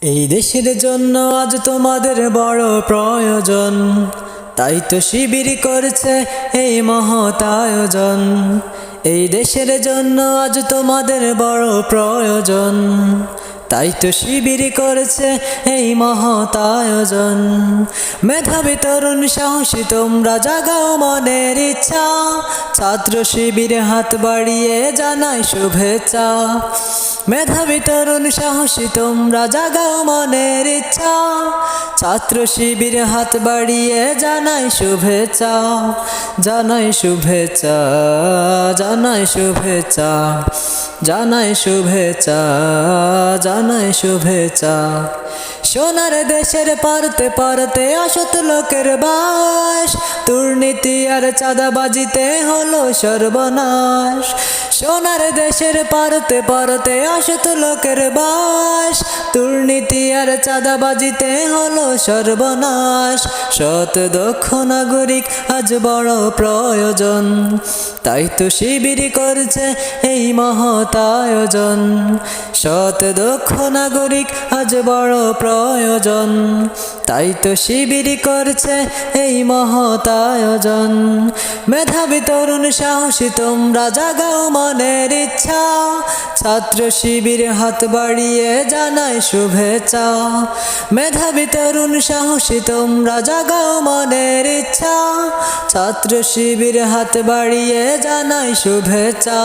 এই দেশের জন্য আজ তোমাদের বড় প্রয়োজন, তাই তো শিবির করছে এই মহৎ আয়োজন। এই দেশের জন্য আজ তোমাদের বড় প্রয়োজন, তাই তো শিবির করছে এই মহৎ আয়োজন। মেধাবী তরুণ সাহসী তোমরা জাগাও মনের ইচ্ছা, ছাত্র শিবির হাত বাড়িয়ে জানাই শুভেচ্ছা। মেধাবী তরুণ সাহসী তোমরা জাগাও মনের ইচ্ছা, ছাত্র শিবির হাত বাড়িয়ে জানাই শুভেচ্ছা। জানাই শুভেচ্ছা, জানাই শুভেচ্ছা, জানাই শুভেচ্ছা, জানাই শুভেচ্ছা। সোনার দেশের পারতে পারতে অসৎ লোকের বাস, দুর্নীতি আর চাঁদাবাজিতে হলো সর্বনাশ। সোনার দেশের পারতে পারতে অসৎ লোকের বাস, দুর্নীতি আর চাঁদাবাজিতে হলো সর্বনাশ। সৎ দক্ষ নাগরিক আজ বড় প্রয়োজন, তাই তো শিবির করছে এই মহৎ আয়োজন। সৎ দক্ষ নাগরিক আজ বড় প্রয়োজন, তাই তো শিবির করছে এই মহৎ আয়োজন। মেধাবী তরুণ সাহসী তোমরা জাগাও মনের ইচ্ছা, ছাত্র শিবির হাত বাড়িয়ে জানাই শুভেচ্ছা। মেধাবী তরুণ সাহসী তোমরা জাগাও মনের ইচ্ছা, ছাত্র শিবির হাত বাড়িয়ে জানাই শুভেচ্ছা।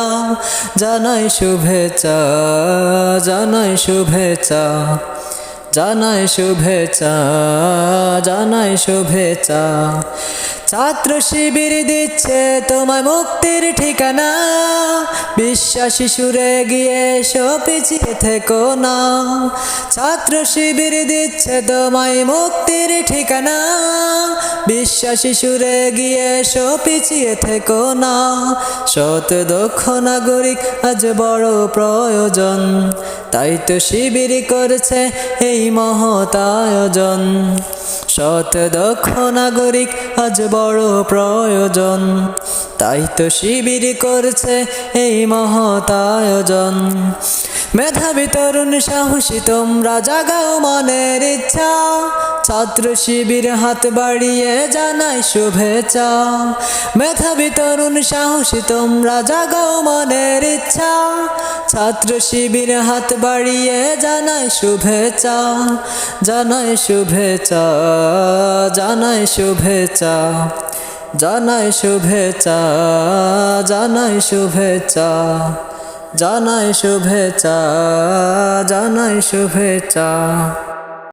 জানাই শুভেচ্ছা, জানাই শুভেচ্ছা, জানাই শুভেচ্ছা, জানাই শুভেচ্ছা। ছাত্র শিবির দিচ্ছে তোমায় মুক্তির ঠিকানা, বিশ্বাসী সুরে গিয়ে এসো পিছিয়ে থেকো না। ছাত্র শিবির দিচ্ছে তোমায় মুক্তির ঠিকানা, বিশ্বাসী সুরে গিয়ে এসো পিছিয়ে থেকো না। সৎ দক্ষ নাগরিক আজ বড় প্রয়োজন, তাই তো শিবির করছে এই মহৎ আয়োজন। সৎ দক্ষ নাগরিক আজ বড় প্রয়োজন, তাই তো শিবির করছে এই মহৎ আয়োজন। মেধাবী তরুণ সাহসী তোমরা জাগাও মনের ইচ্ছা, ছাত্র শিবির হাত বাড়িয়ে জানাই শুভেচ্ছা। মেধাবী তরুণ সাহসী তোমরা জাগাও মনের ইচ্ছা, ছাত্র শিবির হাত বাড়িয়ে জানাই শুভেচ্ছা। জানাই শুভেচ্ছা, জানাই শুভেচ্ছা, জানাই শুভেচ্ছা, জানাই শুভেচ্ছা, জানাই শুভেচ্ছা, জানাই শুভেচ্ছা।